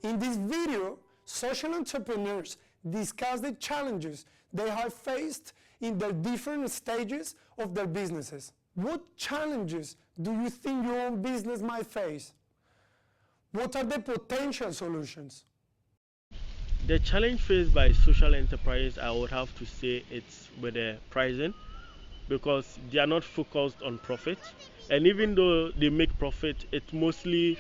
In this video, social entrepreneurs discuss the challenges they have faced in their different stages of their businesses. What challenges do you think your own business might face? What are the potential solutions? The challenge faced by social enterprise, I would have to say, it's with the pricing, because they are not focused on profit, and even though they make profit, it's mostly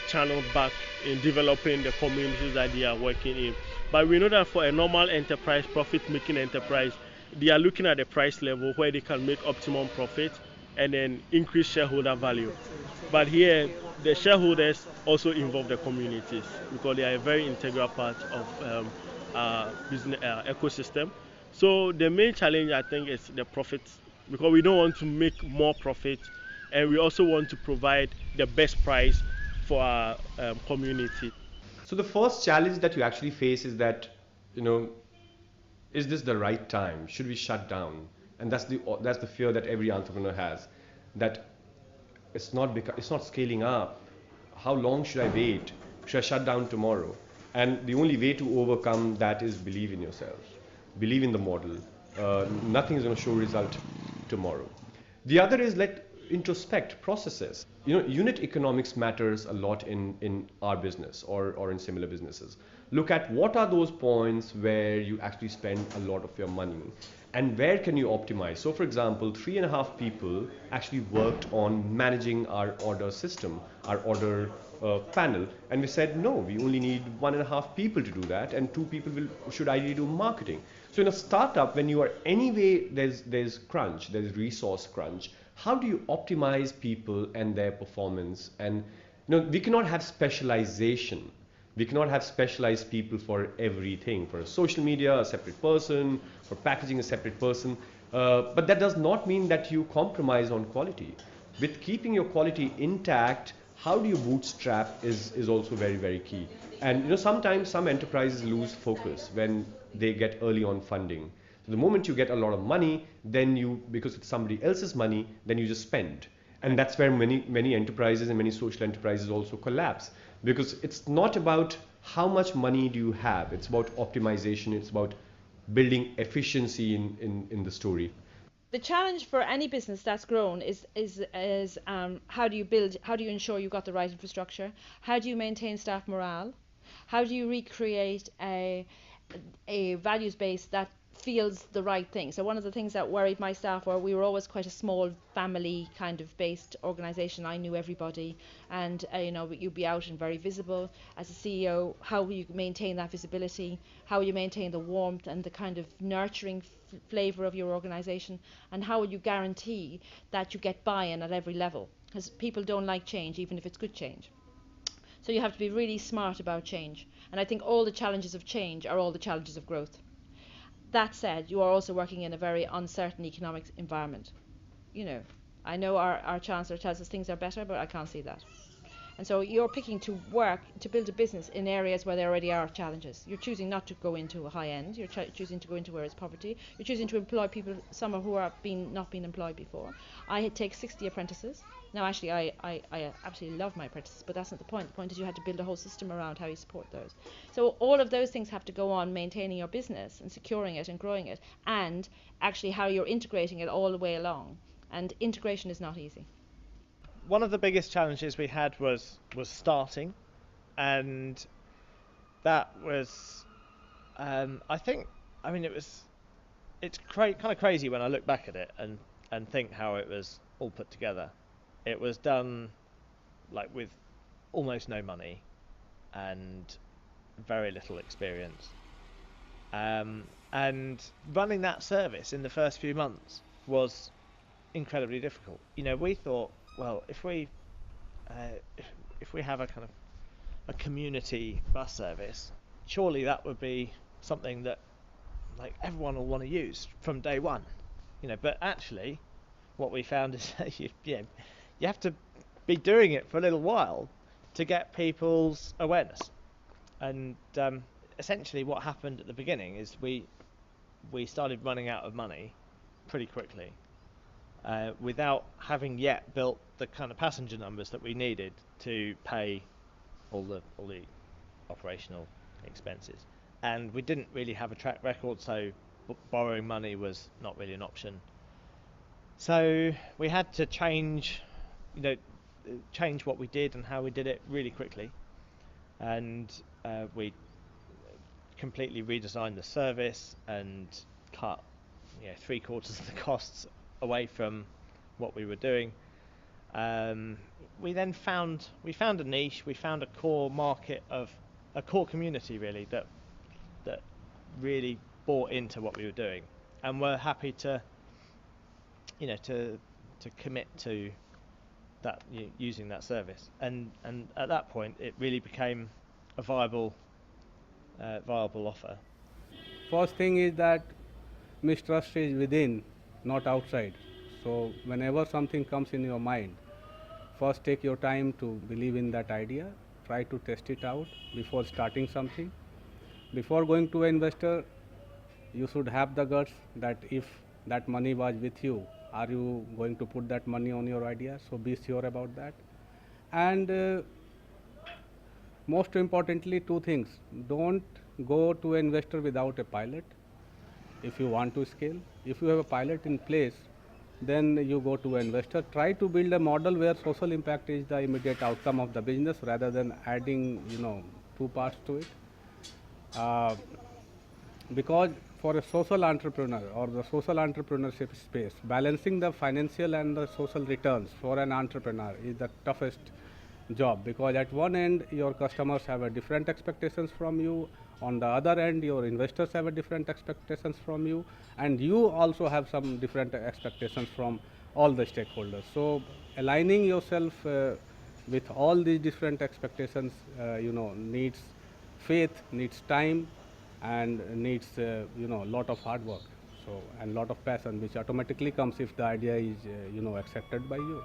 channeled back in developing the communities that they are working in. But we know that for a normal enterprise, profit-making enterprise, they are looking at the price level where they can make optimum profit and then increase shareholder value. But here, the shareholders also involve the communities because they are a very integral part of our business ecosystem. So the main challenge, I think, is the profit, because we don't want to make more profit, and we also want to provide the best price for our community. So the first challenge that you actually face is that, is this the right time? Should we shut down? And that's the fear that every entrepreneur has, that it's not scaling up. How long should I wait? Should I shut down tomorrow? And the only way to overcome that is believe in yourself, believe in the model. Nothing is going to show result tomorrow. The other is introspect processes. Unit economics matters a lot in our business or in similar businesses. Look at what are those points where you actually spend a lot of your money and where can you optimize. So for example, 3.5 people actually worked on managing our order system, our order panel, and we said no, we only need 1.5 people to do that, and 2 people should ideally do marketing. So in a startup, when you are anyway, there's crunch, there's resource crunch. How do you optimize people and their performance? And we cannot have specialization. We cannot have specialized people for everything. For social media, a separate person. For packaging, a separate person. But that does not mean that you compromise on quality. With keeping your quality intact, how do you bootstrap is also very, very key. And sometimes some enterprises lose focus when they get early on funding. So the moment you get a lot of money, then because it's somebody else's money, then you just spend. And that's where many enterprises and many social enterprises also collapse. Because it's not about how much money do you have, it's about optimization, it's about building efficiency in the story. The challenge for any business that's grown is how do you ensure you've got the right infrastructure? How do you maintain staff morale? How do you recreate a values base that feels the right thing? So one of the things that worried my staff were we were always quite a small family kind of based organization. I knew everybody, and you'd be out and very visible as a CEO. How will you maintain that visibility? How will you maintain the warmth and the kind of nurturing flavor of your organization? And how will you guarantee that you get buy-in at every level? Because people don't like change, even if it's good change. So you have to be really smart about change. And I think all the challenges of change are all the challenges of growth. That said, you are also working in a very uncertain economic environment. I know our chancellor tells us things are better, but I can't see that. And so you're picking to build a business in areas where there already are challenges. You're choosing not to go into a high end. You're choosing to go into where it's poverty. You're choosing to employ people, some who are not been employed before. I take 60 apprentices. Now, actually, I absolutely love my apprentices, but that's not the point. The point is you had to build a whole system around how you support those. So all of those things have to go on maintaining your business and securing it and growing it, and actually how you're integrating it all the way along. And integration is not easy. One of the biggest challenges we had was starting, and that was, it's kind of crazy when I look back at it and think how it was all put together. It was done with almost no money and very little experience. And running that service in the first few months was incredibly difficult. We thought, well, if we have a kind of a community bus service, surely that would be something that everyone will want to use from day one. But actually, what we found is that you have to be doing it for a little while to get people's awareness. And essentially, what happened at the beginning is we started running out of money pretty quickly. Without having yet built the kind of passenger numbers that we needed to pay all the operational expenses. And we didn't really have a track record, so borrowing money was not really an option. So we had to change what we did and how we did it really quickly, and we completely redesigned the service and cut 3/4 of the costs away from what we were doing. We then found a niche, we found a core market of a core community really that really bought into what we were doing, and were happy to commit to that, using that service, and at that point it really became a viable offer. First thing is that mistrust is within, not outside. So whenever something comes in your mind, first take your time to believe in that idea, try to test it out before starting something. Before going to an investor, you should have the guts that if that money was with you, are you going to put that money on your idea? So be sure about that. And most importantly, two things: don't go to an investor without a pilot if you want to scale. If you have a pilot in place, then you go to an investor. Try to build a model where social impact is the immediate outcome of the business rather than adding two parts to it. Because for a social entrepreneur or the social entrepreneurship space, balancing the financial and the social returns for an entrepreneur is the toughest job, because at one end your customers have a different expectations from you, on the other end your investors have a different expectations from you, and you also have some different expectations from all the stakeholders. So aligning yourself with all these different expectations needs faith, needs time, and needs lot of hard work, so and lot of passion, which automatically comes if the idea is accepted by you.